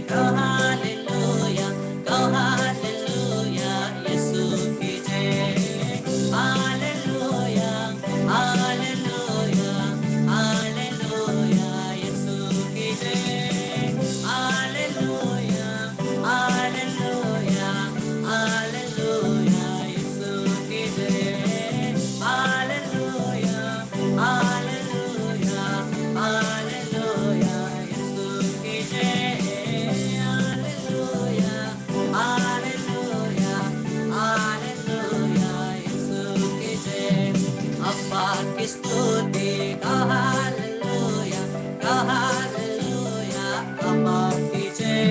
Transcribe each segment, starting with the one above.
go hallelujah, go hallelujah, यीशु की जय। Hallelujah, hallelujah, hallelujah, यीशु की जय। हालेलुया, हालेलुया, हालेलुया, यीशु की जय। हालेलुया, हालेलुया, हालेलुया, यीशु की जय। हालेलुया, हालेलुया, हालेलुया, यीशु की जय। अब्बा की स्तुति गा हालेलुया, गा हालेलुया, अब्बा की जय।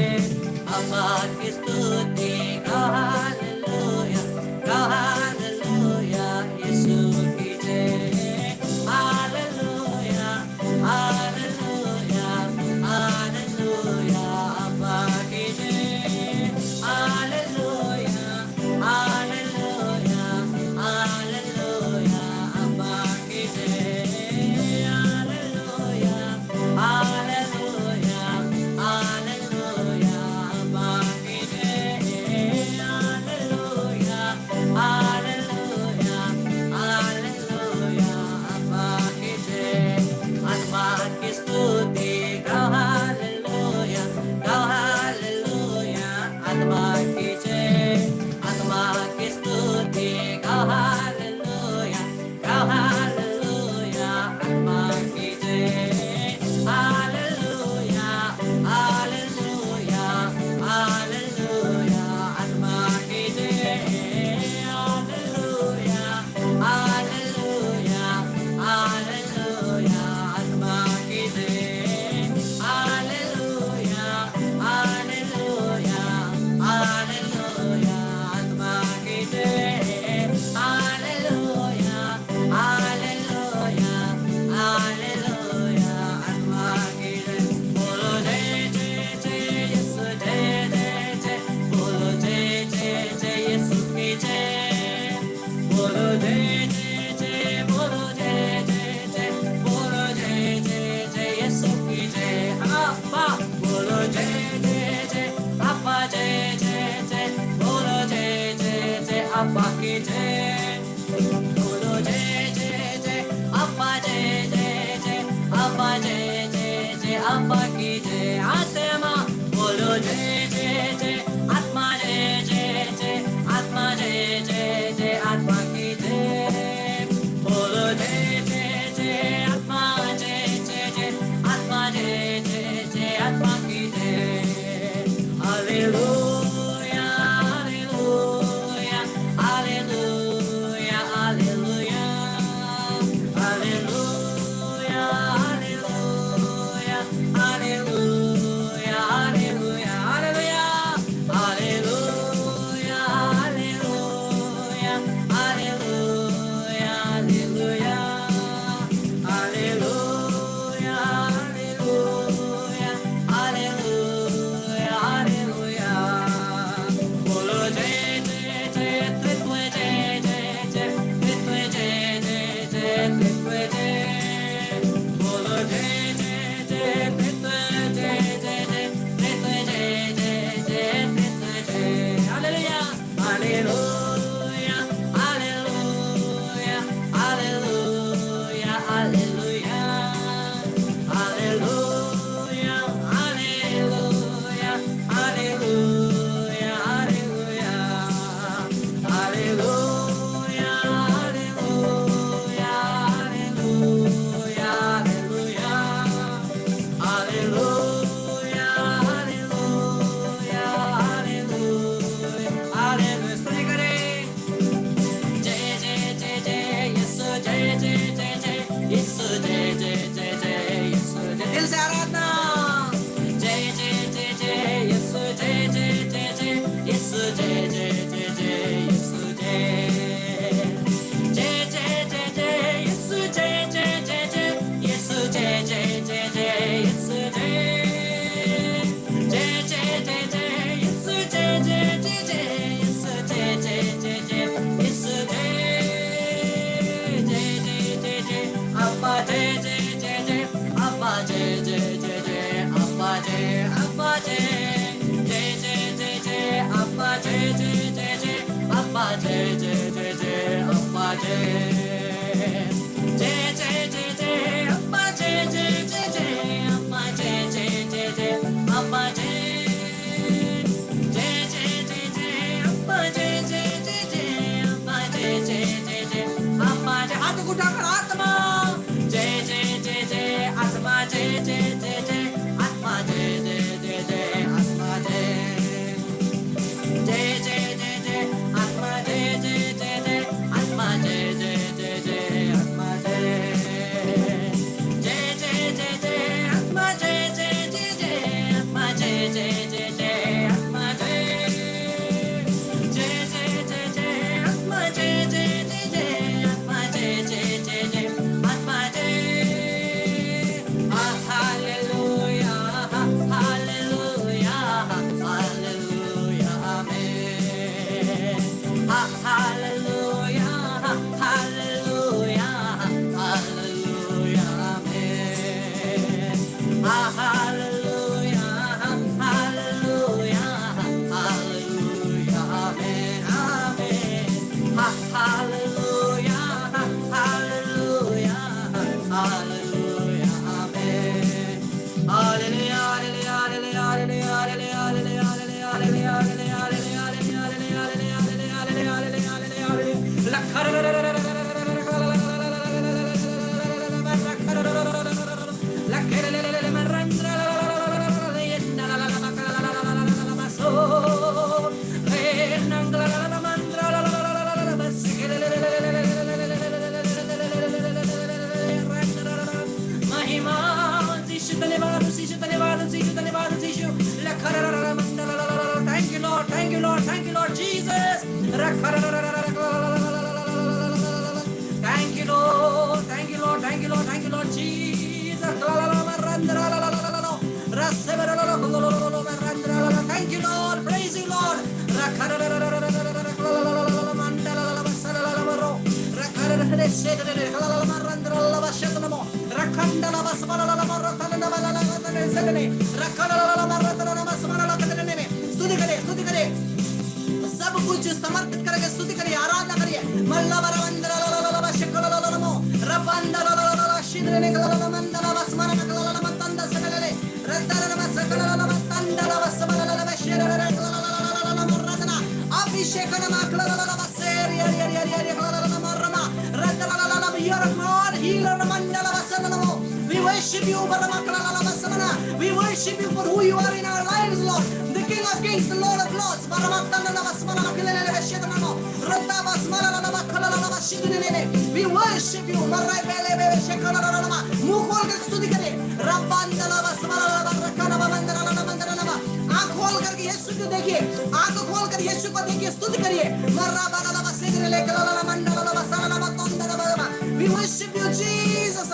अब्बा की स्तुति गा हालेलुया, गा हालेलुया, यीशु की जय। हालेलुया, हालेलुया, हालेलुया, अब्बा की जय। हालेलुया, हालेलुया, हालेलुया, अब्बा की जय। हालेलुया, हालेलुया, हालेलुया, अब्बा की जय। हालेलुया, हालेलुया, हालेलुया, अब्बा की जय। अब्बा की स्तुति गा हालेलुया, गा हालेलुया, अब्बा की जय। अब्बा की स्तुति गा हालेलुया, गा हालेलुया, अब्बा की जय। हालेलुया, हालेलुया, हालेलुया, अब्बा की जय। हालेलुया, हालेलुया, हालेलुया, अब्बा की जय। हालेलुया, हालेलुया, हालेलुया, अब्बा की जय। हालेलुया, हालेलुया, हालेलुया, अब्बा की जय। बोलो जय जय जय यीशु, जय जय जय। बोलो जय जय जय यीशु की जय। बोलो जय जय जय, बोलो जय जय जय, बोलो जय जय जय यीशु की जय। अब्बा बोलो जय जय जय, अब्बा जय जय जय, बोलो जय जय जय, अब्बा की जय। बोलो जय जय जय, अब्बा जय जय जय, अब्बा जय जय जय, अब्बा की जय। आत्मा बोलो जय जय जय, आत्मा जय जय जय, आत्मा जय जय जय, आत्मा की जय। बोलो जय जय जय, आत्मा जय जय जय, आत्मा जय जय जय, आत्मा की जय। Hallelujah, hallelujah, hallelujah, hallelujah, hallelujah, hallelujah, hallelujah, hallelujah, hallelujah, hallelujah, hallelujah, hallelujah, hallelujah, hallelujah, hallelujah, hallelujah, hallelujah. बोलो जय जय जय, त्रित्व जय जय जय, त्रित्व जय जय जय, त्रित्व जय। बोलो जय जय जय, त्रित्व जय जय जय, त्रित्व जय जय जय, त्रित्व जय। Hallelujah, hallelujah, hallelujah, hallelujah, hallelujah, hallelujah, hallelujah, hallelujah, hallelujah, hallelujah, hallelujah, hallelujah, hallelujah, hallelujah, hallelujah, hallelujah, hallelujah. स्तुति करें। जय जय जय जय यीशु, जय जय जय जय यीशु, जय जय जय जय यीशु, जय। दिल से आराधना। जय जय जय जय यीशु, जय जय जय जय यीशु, जय जय जय जय यीशु, जय। जय जय जय जय यीशु, जय जय जय जय यीशु, जय जय जय जय यीशु, जय। जय जय जय जय यीशु, जय जय जय जय यीशु, जय जय जय जय यीशु, जय। जय जय जय जय, अब्बा जय जय जय जय, अब्बा जय जय जय जय, अब्बा जय, अब्बा जय। Thank you, Lord. Thank you, Lord. Thank you, Lord Jesus. Thank you, Lord. Thank you, Lord. Thank you, Lord. Thank you, Lord Jesus. Thank you, Lord. Praise you, Lord. स्तुति करें, स्तुति करें, सब कुछ समर्पित करके स्तुति करिए, आराधना करिए। We worship you, we worship you for who you are in our lives, Lord. The King of Kings, the Lord of Lords. We worship you. मुंह खोल कर स्तुति करें। आंख खोल करके यीशु को देखिए, आंख खोल कर यीशु को देखिए, स्तुति करिए। We worship you, Jesus.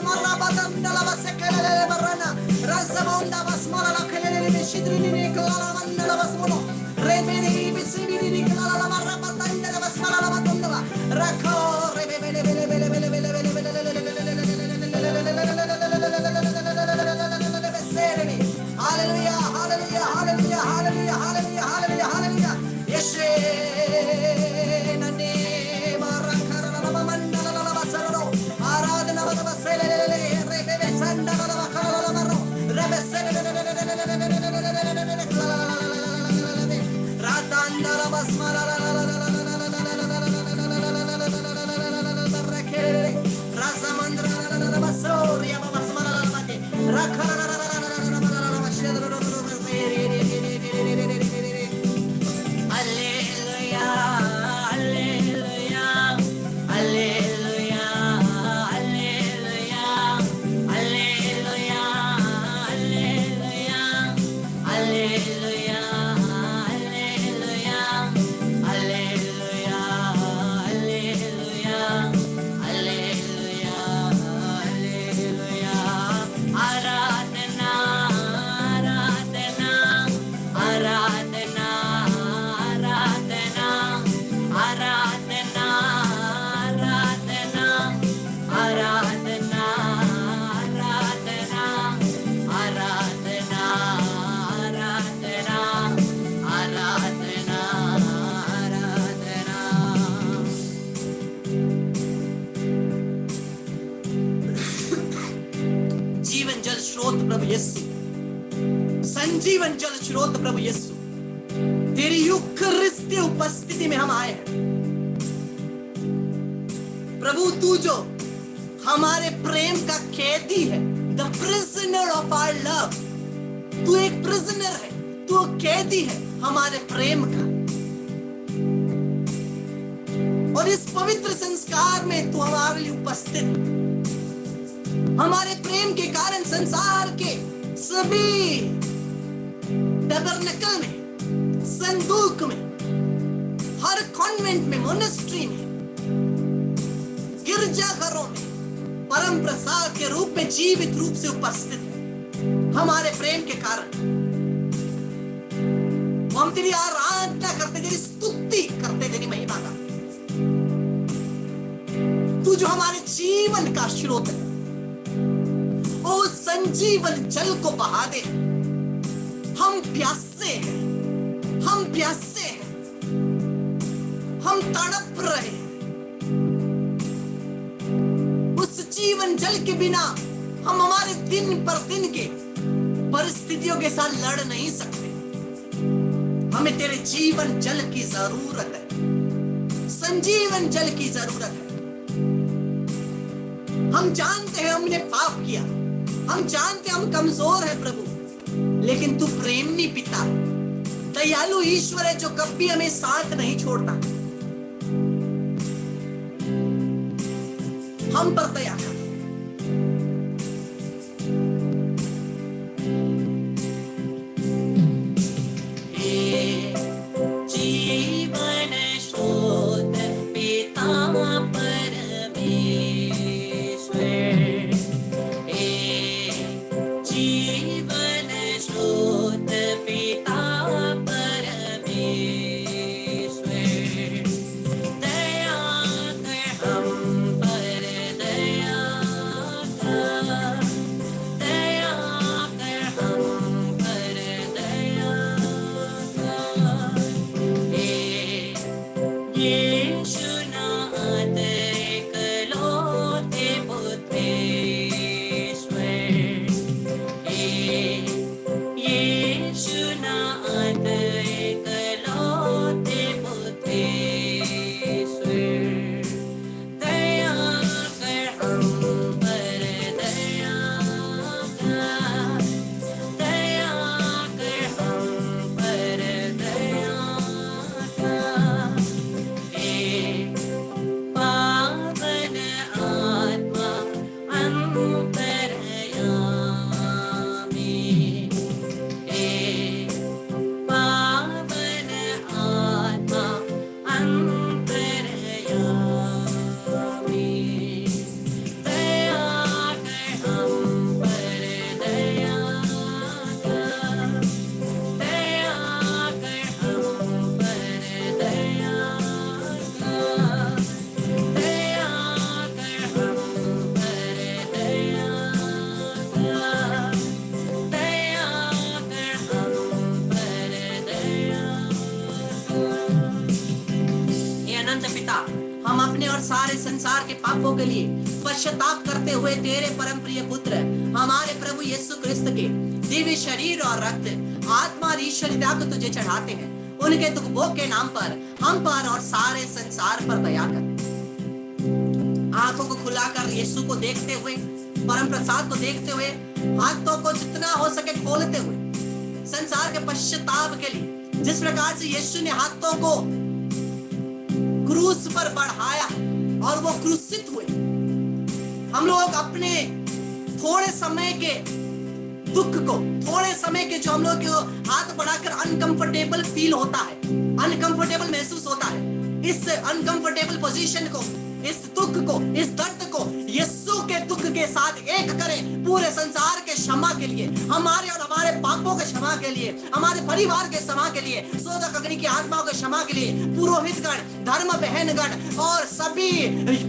Hallelujah, hallelujah, hallelujah, hallelujah, hallelujah, hallelujah, hallelujah. Yeshe nane barakara mandala basaro aradhana basele rebe sandala bakala maro rebe sele ratandala basmala स्रोत प्रभु यीशु, संजीवन जल स्रोत प्रभु यीशु, तेरी यूखरिस्ती उपस्थिति में हम आए हैं प्रभु। तू जो हमारे प्रेम का कैदी है, the prisoner of our love, तू एक प्रिजनर है, तू कैदी है हमारे प्रेम का। और इस पवित्र संस्कार में तू हमारे लिए उपस्थित, हमारे प्रेम के कारण संसार के सभी टबरनेकल में, संदूक में, हर कॉन्वेंट में, मोनेस्ट्री में, गिरजाघरों में परम प्रसाद के रूप में जीवित रूप से उपस्थित है हमारे प्रेम के कारण। हम तेरी आराधना करते, तेरी स्तुति करते, तेरी महिमा करते। तू जो हमारे जीवन का स्रोत है, ओ संजीवन जल को बहा दे। हम प्यासे हैं, हम प्यासे हैं, हम तड़प रहे हैं। उस जीवन जल के बिना हम हमारे दिन पर दिन के परिस्थितियों के साथ लड़ नहीं सकते। हमें तेरे जीवन जल की जरूरत है, संजीवन जल की जरूरत है। हम जानते हैं हमने पाप किया, हम जानते हैं हम कमजोर हैं प्रभु, लेकिन तू प्रेमी पिता है, दयालु ईश्वर है जो कभी हमें साथ नहीं छोड़ता। हम पर दया कर। जीवन स्रोत पिता परमेश्वर, जीवन स्रोत पिता परमेश्वर, दया कर हम पर, दया कर, दया कर हम पर, दया कर। यीशु नाथ एकलौते पुत्रेश्वर, यीशु नाथ एकलौते पुत्रेश्वर, दया कर हम पर, दया कर, दया कर हम पर, दया कर। पावन आत्मा अंतरयामी, पावन आत्मा अंतरयामी, दया कर हम पर, दया कर, दया कर हम पर, दया कर, दया कर हम पर, दया कर, दया कर हम पर, दया कर। हे अनंत पिता, हम अपने और सारे संसार के पापों के लिए पश्चाताप करते हुए तेरे परम प्रिय पुत्र हमारे प्रभु यीशु क्रिस्त के दिव्य शरीर और रक्त, आत्मा और ईश्वरीयता को तुझे चढ़ाते हैं। उनके दुख भोग के नाम पर हम पर और सारे संसार पर दया कर। आंखों को खुलाकर यीशु को देखते हुए, परम प्रसाद को देखते हुए, हाथों को जितना हो सके खोलते हुए, संसार के पश्चाताप के लिए जिस प्रकार से यीशु ने हाथों को क्रूस पर बढ़ाया और वो क्रूसित हुए, हम लोग अपने थोड़े समय के दुख को, थोड़े समय के जो हम लोग को हाथ बढ़ाकर अनकंफर्टेबल फील होता है, अनकंफर्टेबल महसूस होता है, इस अनकंफर्टेबल पोजीशन को, इस दुख को, इस दर्द को यीशु के दुख के साथ एक करें। पूरे संसार के क्षमा के लिए, हमारे और हमारे पापों के क्षमा के लिए, हमारे परिवार के क्षमा के लिए, सोदक अग्नि की आत्माओं के क्षमा के लिए, पुरोहितगण, धर्म बहनगण और सभी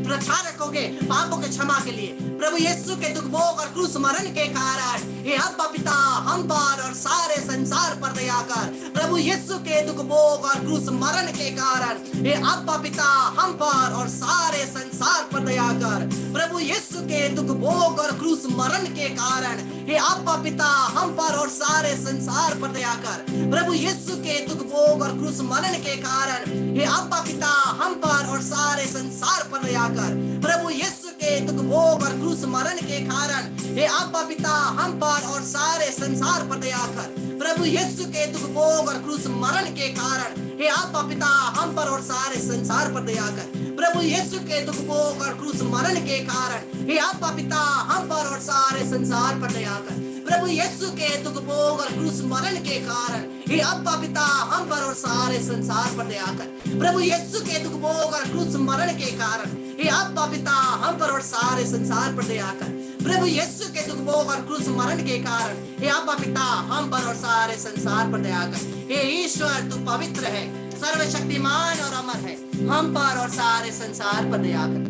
प्रचारकों के पापों के क्षमा के लिए, प्रभु यीशु के दुख भोग और क्रूस मरण के कारण हे अब्बा पिता हम पर और सारे संसार पर दया कर। प्रभु यीशु के दुख भोग और क्रूस मरण के कारण हे अब्बा पिता हम पर और सारे संसार पर दया कर। प्रभु यीशु के दुख भोग और क्रूस मरण के कारण हे आपा पिता हम पर और सारे संसार पर दया कर। प्रभु यीशु के दुख भोग और क्रूस मरण के कारण हे आपा पिता हम पर और सारे संसार पर दया कर। प्रभु यीशु के दुख भोग और क्रूस मरण के कारण हे आपा पिता हम पर और सारे संसार पर दया कर। प्रभु यीशु के दुख भोग और क्रूस मरण के कारण हे आपा पिता हम पर और सारे संसार पर दया कर। प्रभु यीशु के दुख भोग और क्रूस मरण के कारण हे आपा पिता हम पर और सारे संसार पर दया कर। प्रभु यीशु के दुख भोग और क्रूस मरण के कारण हे आपा पिता हम पर और सारे संसार पर दया कर। प्रभु यीशु के दुख भोग और क्रूस मरण के कारण हे आपा पिता हम पर और सारे संसार पर दया कर। प्रभु यीशु के दुख भोग और क्रूस मरण के कारण हे आपा पिता हम पर और सारे संसार पर दया कर। हे ईश्वर तू पवित्र है, सर्वशक्तिमान और अमर है, हम पर और सारे संसार पर दया कर।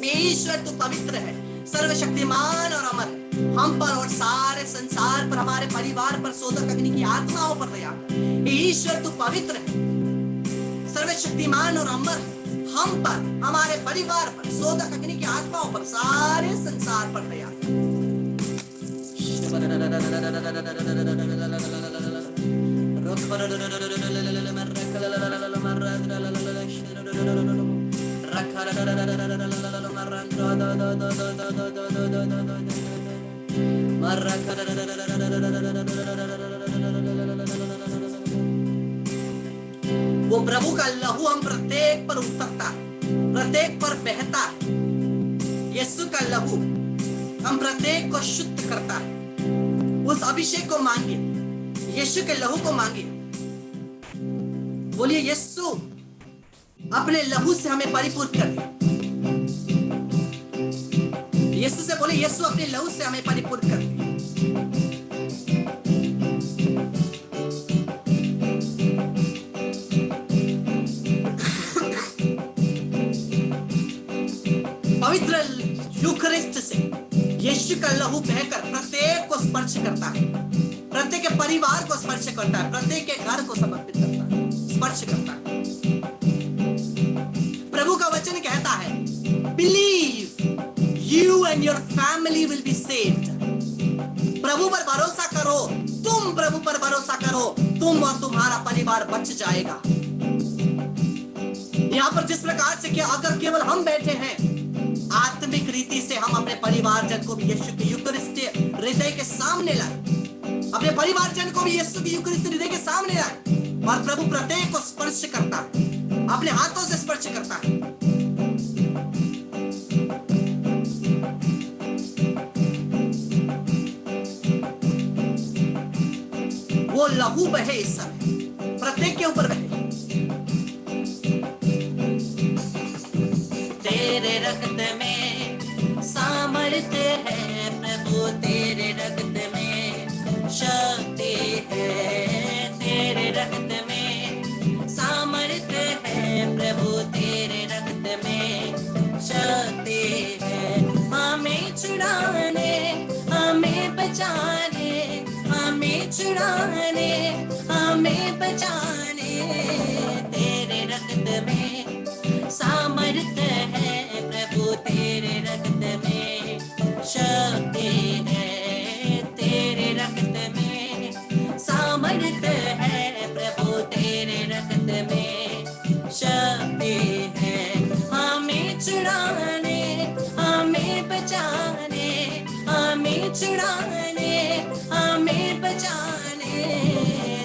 हे ईश्वर तू पवित्र है, सर्वशक्तिमान और अमर है, हम पर और सारे संसार पर, हमारे परिवार पर, शोधक अग्नि की आत्माओं पर दया कर। हे ईश्वर तू पवित्र है, सर्वशक्तिमान और अमर है, हम पर, हमारे परिवार पर, शोधक अग्नि की आत्माओं पर, सारे संसार पर दया कर। वो प्रभु का लहू हम प्रत्येक पर उतरता है, प्रत्येक पर बहता है। यीशु का लहू हम प्रत्येक को शुद्ध करता है। उस अभिषेक को मांगिए, यीशु के लहू को मांगिए। बोलिए यीशु अपने लहू से हमें परिपूर्ण कर दे। यीशु से बोले यीशु अपने लहू से हमें परिपूर्ण कर दे। पवित्र यूखरिस्ट से यीशु का लहू बहकर प्रत्येक को स्पर्श करता है, प्रत्येक के परिवार को स्पर्श करता है, प्रत्येक के घर को समर्पित करता है, स्पर्श करता है। प्रभु का वचन कहता है, believe you and your family will be saved. प्रभु पर भरोसा करो, तुम प्रभु पर भरोसा करो, तुम और तुम्हारा परिवार बच जाएगा। यहाँ पर जिस प्रकार से क्या अगर केवल हम बैठे हैं, आत्मिक रीति से हम अपने परिवारजन को भी यीशु के यूकरिस्तीय हृदय के सामने लाए, अपने परिवारजन को भी यीशु के यूकरिस्तीय हृदय के सामने लाए, और प्रभु प्रत्येक को स्पर्श करता है, अपने हाथों से स्पर्श करता है। वो लहू बहे इस समय प्रत्येक के ऊपर बहे। तेरे रक्त में सामर्थ्य है प्रभु, तेरे रक्त में शक्ति है, तेरे रक्त में सामर्थ्य है प्रभु, तेरे रक्त में शक्ति है। हमें छुड़ाने, हमें बचाने, हमें छुड़ाने, हमें बचाने, तेरे रक्त में सामर्थ्य है प्रभु, तेरे रक्त में शक्ति है, तेरे रक्त में सामर्थ्य है प्रभु, तेरे रक्त में शक्ति है। हमें छुड़ाने, हमें बचाने, हमें छुड़ाने, हमें बचाने,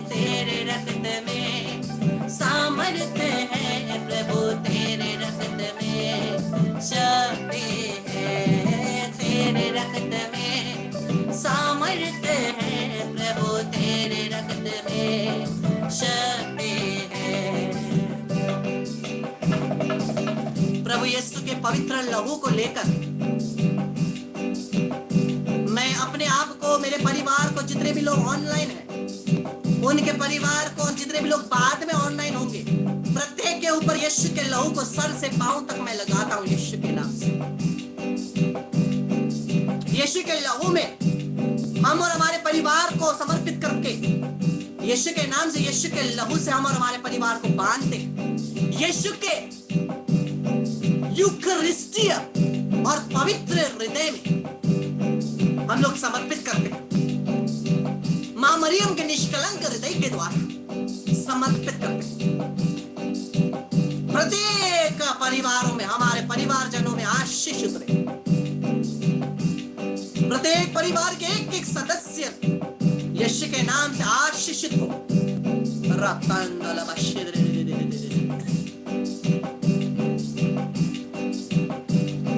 तेरे रक्त में सामर्थ्य है प्रभु, तेरे रक्त में शक्ति है, तेरे रक्त में सामर्थ्य है प्रभु, तेरे रक्त में शक्ति है। प्रभु यीशु के पवित्र लहू को लेकर मैं अपने आप को, मेरे परिवार को, जितने भी लोग ऑनलाइन हैं, उनके परिवार को, जितने भी लोग बाद में ऑनलाइन होंगे, प्रत्येक के ऊपर यीशु के लहू को सर से पांव तक मैं लगाता हूं यीशु के नाम से। यीशु के लहू में हम और हमारे परिवार को समर्पित करके, यीशु के नाम से, यीशु के लहू से हम और हमारे परिवार को बांधते, यीशु के यूकरिस्तीय और पवित्र हृदय में हम लोग समर्पित करते हैं, मां मरियम के निष्कलंक हृदय के द्वारा समर्पित करते हैं। प्रत्येक परिवारों में, हमारे परिवारजनों में आशीष उतरे। प्रत्येक परिवार के एक एक सदस्य यीशु के नाम से आशीषित हो।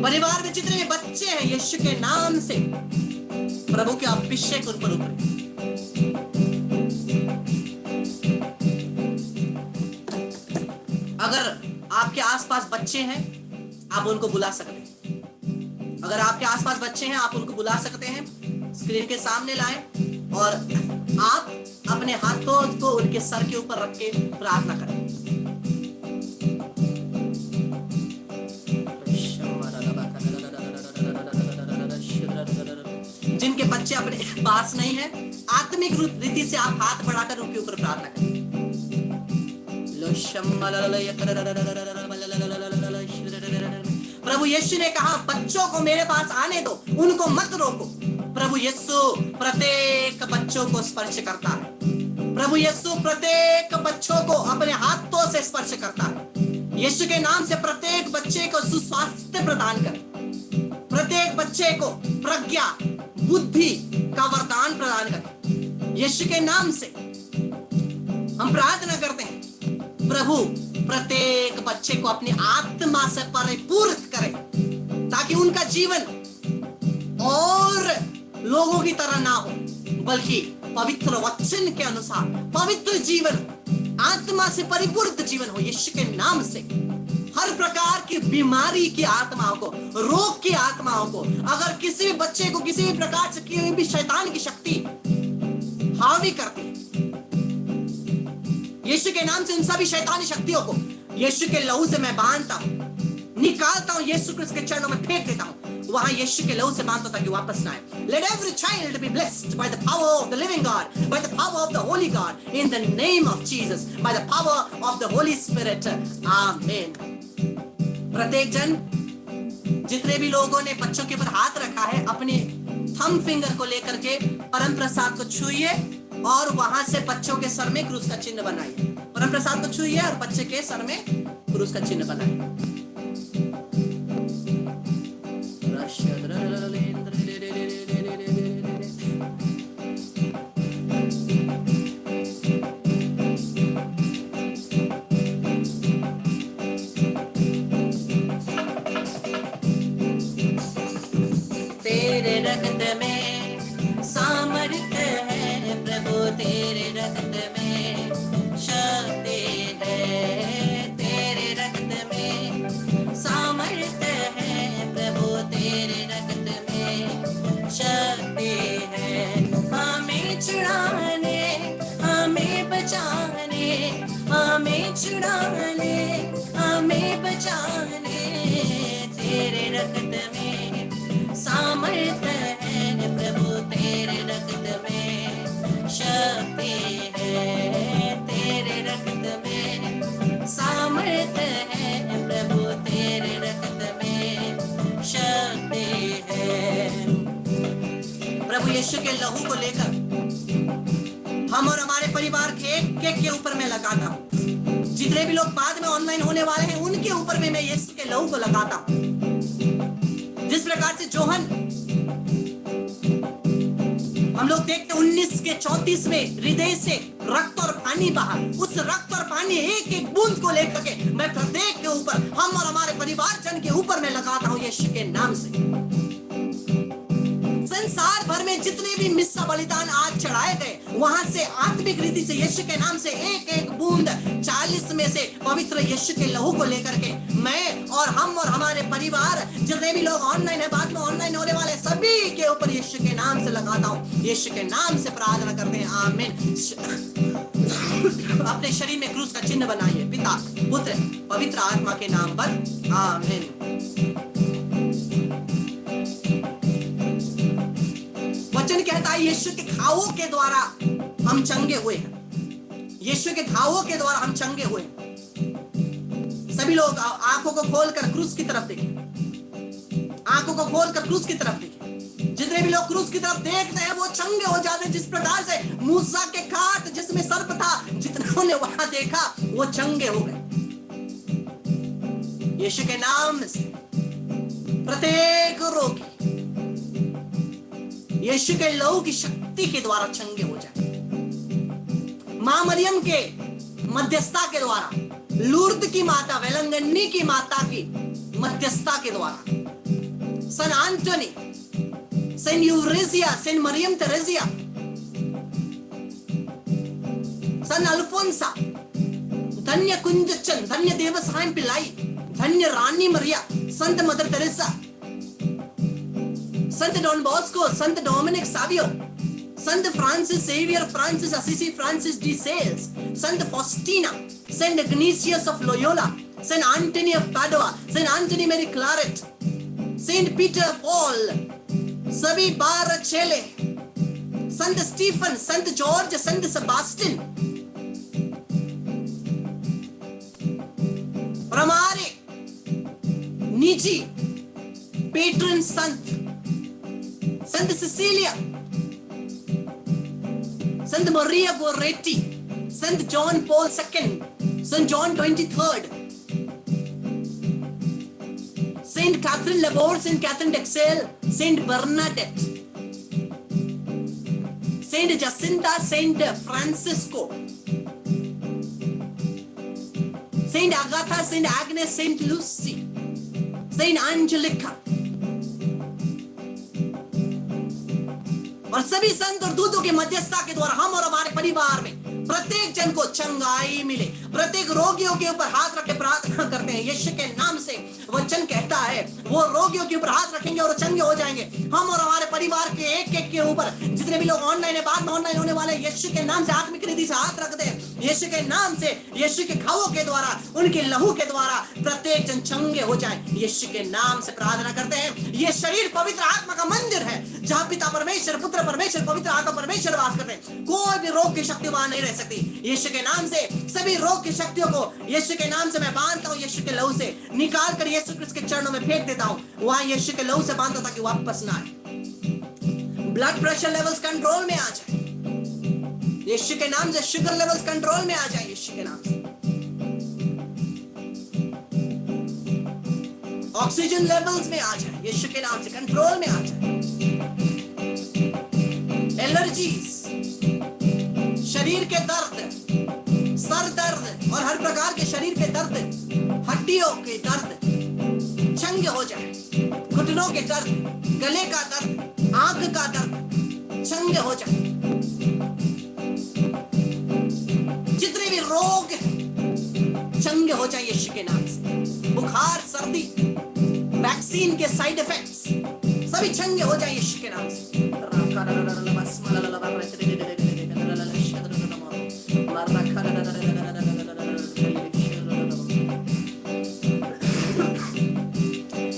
परिवार में जितने भी बच्चे हैं, यीशु के नाम से प्रभु के अभिषेक उन पर उतरे। अगर आपके आसपास बच्चे हैं, आप उनको बुला सकते हैं। अगर आपके आसपास बच्चे हैं, आप उनको बुला सकते हैं, स्क्रीन के सामने लाएं और आप अपने हाथों को उनके सर के ऊपर रख के प्रार्थना करें। जिनके बच्चे अपने पास नहीं है, आत्मिक रीति से आप हाथ बढ़ाकर उनके ऊपर प्रार्थना करें। प्रभु यीशु ने कहा, बच्चों को मेरे पास आने दो, उनको मत रोको। प्रभु यीशु प्रत्येक बच्चों को स्पर्श करता है। प्रभु यीशु प्रत्येक बच्चों को अपने हाथों से स्पर्श करता है। यीशु के नाम से प्रत्येक बच्चे को सुस्वास्थ्य प्रदान करें। प्रत्येक बच्चे को प्रज्ञा, बुद्धि का वरदान प्रदान करें। यीशु के नाम से हम प्रार्थना करते हैं, प्रभु प्रत्येक बच्चे को अपनी आत्मा से परिपूर्ण करे, ताकि उनका जीवन और लोगों की तरह ना हो, बल्कि पवित्र वचन के अनुसार पवित्र जीवन, आत्मा से परिपूर्ण जीवन हो। यीशु के नाम से हर प्रकार की बीमारी की आत्माओं को, रोग की आत्माओं को, अगर किसी भी बच्चे को किसी भी प्रकार से कोई भी शैतान की शक्ति हावी करती है, यीशु के नाम से उन सभी शैतानी शक्तियों को यीशु के लहू से मैं बांधता हूं, निकालता हूं, यीशु क्रिस्त के चरणों में फेंक देता हूं, वहां यीशु के लहू से बांधता ताकि वापस ना आए। Let every child be blessed by the power of the living God, by the power of the Holy God, in the name of Jesus, by the power of the Holy Spirit. Amen. प्रत्येक जन, जितने भी लोगों ने बच्चों के ऊपर हाथ रखा है, अपने थंब फिंगर को लेकर के परम प्रसाद को छुइए और वहां से बच्चों के सर में क्रूस का चिन्ह बनाइए। परम प्रसाद को छुइए और बच्चे के सर में क्रूस का चिन्ह बनाइए। तेरे रक्त में सामर्थ्य है प्रभु, तेरे रक्त में शक्ति है, तेरे रक्त में सामर्थ्य है प्रभु, तेरे रक्त में शक्ति है। हमें छुड़ाने, हमें बचाने, हमें छुड़ाने, हमें बचाने, तेरे रक्त में सामर्थ्य है प्रभु, तेरे रक्त में शक्ति है, तेरे रक्त में सामर्थ्य है प्रभु, तेरे रक्त में शक्ति है। प्रभु यीशु के लहू को लेकर हम और हमारे परिवार के एक के ऊपर मैं लगाता हूँ। जितने भी लोग बाद में ऑनलाइन होने वाले हैं, उनके ऊपर में मैं यीशु के लहू को लगाता हूँ। जिस प्रकार से जोहन हम लोग देखते 19:34 में हृदय से रक्त और पानी बहा, उस रक्त और पानी एक एक बूंद को लेकर के मैं प्रत्येक के ऊपर, हम और हमारे परिवार जन के ऊपर मैं लगाता हूं यीशु के नाम से। संसार भर में जितने भी मिस्सा बलिदान आज चढ़ाए गए, वहां से आत्मिक रीति से यीशु के नाम से एक एक बूंद 40 में से पवित्र यीशु के लहू को लेकर के मैं और हम और हमारे परिवार, जितने भी लोग ऑनलाइन है, बाद में ऑनलाइन होने वाले सभी के ऊपर यीशु के नाम से लगाता हूं। यीशु के नाम से प्रार्थना करते हैं, आमीन। अपने शरीर में क्रूस का चिन्ह बनाइए, पिता, पुत्र, पवित्र आत्मा के नाम पर, आमीन। वचन कहता है यीशु के घावों के द्वारा हम चंगे हुए हैं। यीशु के घावों के द्वारा हम चंगे हुए हैं। सभी लोग आंखों को खोलकर क्रूस की तरफ देखें, आंखों को खोलकर क्रूस की तरफ देखें। जितने भी लोग क्रूस की तरफ देखते हैं वो चंगे हो जाते हैं। जिस प्रकार से मूसा के खाट जिसमें सर्प था, जितनों ने वहां देखा वो चंगे हो गए। यीशु के नाम से प्रत्येक रोगी यीशु के लहू की शक्ति के द्वारा चंगे हो जाए। मां मरियम के मध्यस्थता के द्वारा, लूर्द की माता, वेलंगन्नी की माता की मध्यस्थता के द्वारा, सन Antony, Saint Euphrasia, Saint Mariam Thresia, सन अल्फोंसा, धन्य कुंजचन, धन्य देवसायम पिल्लाई, धन्य रानी मरिया, संत मदर तेरेसा, संत डॉन बॉस्को, संत डोमिनिक सावियो, संत Francis Xavier, Francis Assisi, Francis de Sales, संत Faustina, Saint Ignatius of Loyola, Saint Anthony of Padua, Saint Anthony Mary Claret, Saint Peter Paul, सभी 12 चेले, संत स्टीफन, संत जॉर्ज, संत सेबास्टिन, और हमारे निजी patron संत, संत Sicilia, संत Maria Goretti, संत John Paul II, संत John 23rd, Saint Catherine Labouré, Saint Catherine Drexel, Saint Bernadette, Saint Jacinta, Saint Francisco, Saint Agatha, Saint Agnes, Saint Lucy, Saint Angelica और सभी संत और दूतों के मध्यस्थता के द्वारा हम और हमारे परिवार में प्रत्येक जन को चंगाई मिले। प्रत्येक रोगियों के ऊपर हाथ रख के प्रार्थना करते हैं यीशु के नाम से। वचन कहता है वो रोगियों के ऊपर हाथ रखेंगे और चंगे हो जाएंगे। हम और हमारे परिवार के एक एक के ऊपर, जितने भी लोग ऑनलाइन है, बाद में ऑनलाइन होने वाले, यीशु के नाम से आत्मिक रीति से हाथ रख दे। यीशु के नाम से, यीशु के घावों के द्वारा, उनके लहू के द्वारा प्रत्येक जन चंगे हो जाए। यीशु के नाम से प्रार्थना करते हैं। ये शरीर पवित्र आत्मा का मंदिर है जहां पिता परमेश्वर, पुत्र परमेश्वर, पवित्र आत्मा परमेश्वर वास करते हैं। कोई भी रोग की शक्ति वहां नहीं रह सकती। यीशु के नाम से सभी रोग की शक्तियों को यीशु के नाम से मैं बांधता हूं। यीशु के लहू से निकाल कर यीशु क्रिस्त के चरणों में फेंक देता हूं। वहां यीशु के लहू से बांधता ताकि वापस ना आए। ब्लड प्रेशर लेवल्स कंट्रोल में आ जाए यीशु के नाम से। शुगर लेवल्स कंट्रोल में आ जाए यीशु के नाम से। ऑक्सीजन लेवल्स में आ जाए यीशु के नाम से, कंट्रोल में आ जाए। एलर्जीज, शरीर के दर्द, सर दर्द और हर प्रकार के शरीर के दर्द, हड्डियों के दर्द चंगे हो जाए। घुटनों के दर्द, गले का दर्द, आंख का दर्द चंगे हो जाए। जितने भी रोग चंगे हो जाए यीशु के नाम से। बुखार, सर्दी, वैक्सीन के साइड इफेक्ट्स सभी चंगे हो जाए यीशु के नाम से।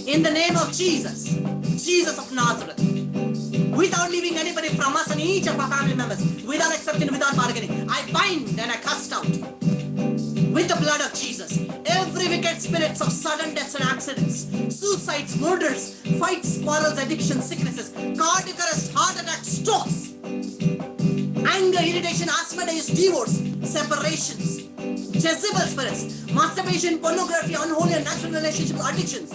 In the name of Jesus, Jesus of Nazareth, without leaving anybody from us and each of our family members, without exception, without bargaining, I bind and I cast out with the blood of Jesus every wicked spirits of sudden deaths and accidents, suicides, murders, fights, quarrels, addictions, sicknesses, cardiac arrest, heart attacks, strokes, anger, irritation, asthma, divorce, separations, Jezebel spirits, masturbation, pornography, unholy and natural relationships, addictions.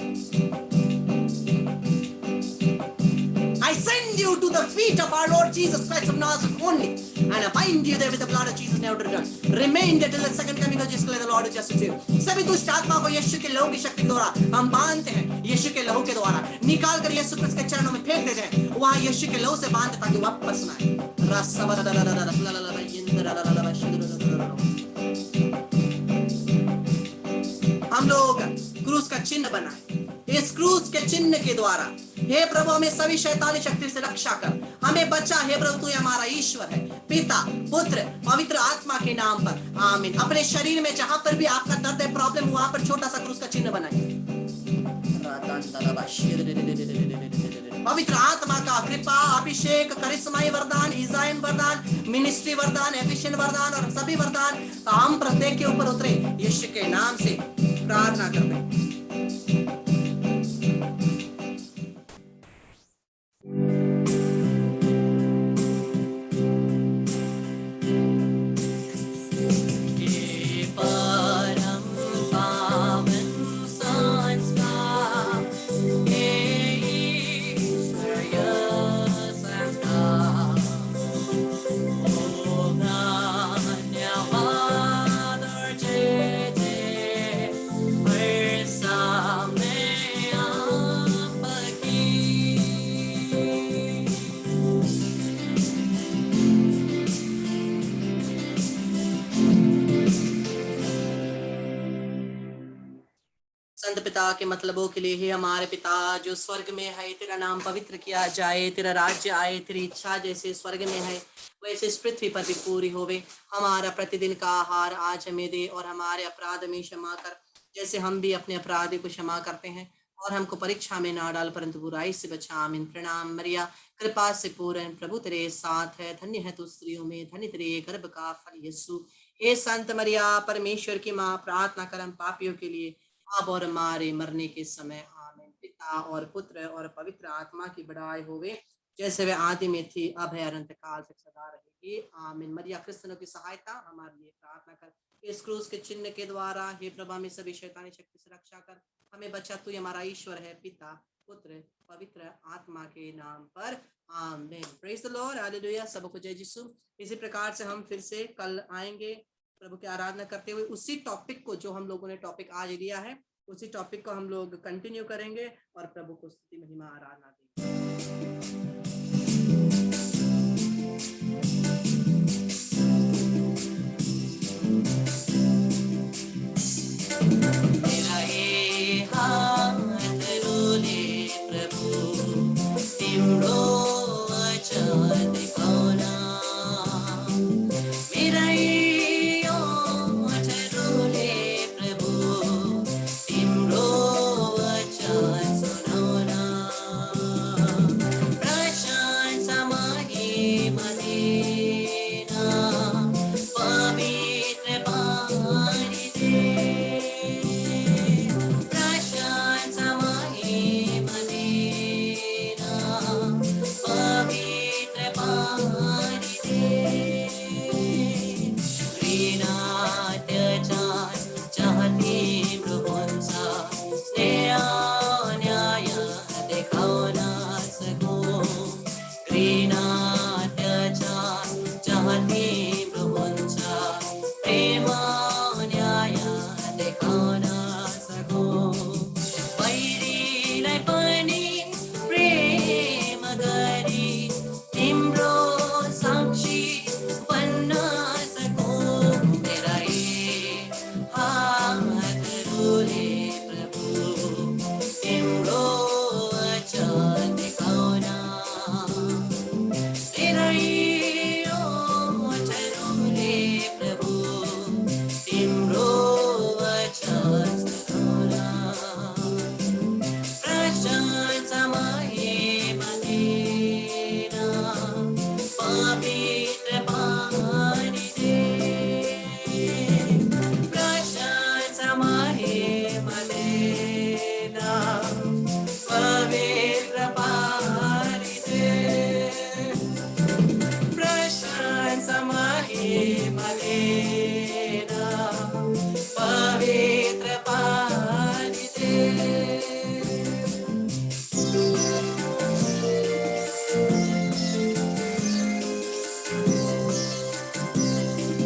I send you to the feet of our Lord Jesus Christ of Nazareth only, and I bind you there with the blood of Jesus never to return. Remain there till the second coming of Jesus Christ, the Lord of justice you. सभी दुष्ट आत्मा को यीशु के लहू की शक्ति के द्वारा हम बांधते हैं। यीशु के लहू के द्वारा निकाल कर यीशु क्रिस्त के चरणों में फेंक देते हैं। वहां यीशु के लहू से बांधते ताकि वापस ना आए। हम लोग क्रूस का चिन्ह बनाए। इस क्रूस के चिन्ह के द्वारा हे प्रभु हमें सभी शैतानी शक्ति से रक्षा कर, हमें बचा। हे प्रभु तू हमारा ईश्वर है, पिता, पुत्र, पवित्र आत्मा के नाम पर आमीन। अपने शरीर में जहां पर भी आपका दर्द है, प्रॉब्लम, वहां पर छोटा सा क्रूस का चिन्ह बनाइए। पवित्र आत्मा का कृपा, अभिषेक, करिश्माई वरदान, इज़ाइन वरदान, मिनिस्ट्री वरदान, एफिशिएंट वरदान और सभी वरदान हम प्रत्येक के ऊपर उतरे यीशु के नाम से प्रार्थना करते हैं। पिता के मतलबों के लिए। हे हमारे पिता जो स्वर्ग में है, तेरा नाम पवित्र किया जाए, तेरा राज्य आए, तेरी इच्छा जैसे स्वर्ग में है वैसे इस पृथ्वी पर भी पूरी होवे। हमारा प्रतिदिन का आहार आज हमें दे, और हमारे अपराध में क्षमा कर जैसे हम भी अपने अपराधी को क्षमा करते हैं, और हमको परीक्षा में ना डाल परंतु बुराई से बचा। आमीन। प्रणाम मरिया, कृपा से पूर्ण, प्रभु तेरे साथ है, धन्य है तू स्त्रियों में, धन्य तेरे गर्भ का फल यीशु। हे संत मरिया परमेश्वर की माँ, प्रार्थना कर हम पापियों के लिए अब और हमारे मरने के समय। आमीन। पिता और पुत्र और पवित्र आत्मा की बड़ाई होवे, जैसे वे आदि में थी, अब है, अनंत काल तक सदा रहेगी। आमीन। मरिया क्रिश्चियनों की सहायता हमारे लिए प्रार्थना कर। इस क्रूस के चिन्ह के द्वारा हे प्रभा में सभी शैतानी शक्ति से रक्षा कर, हमें बचा। तू हमारा ईश्वर है, पिता पुत्र पवित्र आत्मा के नाम पर। आमीन। Praise the Lord, hallelujah. सबको जय यीशु। इसी प्रकार से हम फिर से कल आएंगे प्रभु की आराधना करते हुए, उसी टॉपिक को जो हम लोगों ने टॉपिक आज लिया है उसी टॉपिक को हम लोग कंटिन्यू करेंगे और प्रभु को स्तुति महिमा आराधना देंगे। मेरा ये हाथ रोले प्रभु तिम्रो वचन देखाउना, मेरा ये ओठ रोले प्रभु तिम्रो वचन सुनाउना। प्रशंसा महिमा देना, पवित्र पानी दे। प्रशंसा महिमा देना, पवित्र पानी दे। घृणात्याचार चाहते प्रभूंचा, स्नेह न्याय देखाउना सको। घृणात्याचार चाहते प्रभूंचा, प्रेम न्याय देखाउना सको। वैरीलाई पनि प्रेम गरी तिम्रो साक्षी बन्न सको। मेरा ये हात रोले प्रभु तिम्रो वचन देखाउना, मेरा ये ओठ रोले प्रभु तिम्रो वचन सुनाउना। प्रशंसा महिमा देना, पवित्र पानी दे। प्रशंसा महिमा देना, पवित्र पानी दे। प्रशंसा महिमा देना, पवित्र पानी दे।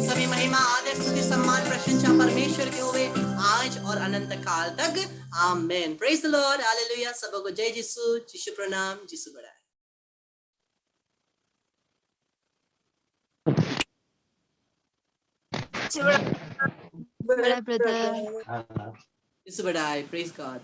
सभी महिमा आदर स्तुति सम्मान प्रशंसा परमेश्वर के हुए आज और अनंत काल तक। आमीन। Praise the Lord, hallelujah. सबको जय यीशु। यीशु प्रणाम, यीशु बड़ा है। बड़ा ब्रदर। यीशु बड़ा है। Praise God.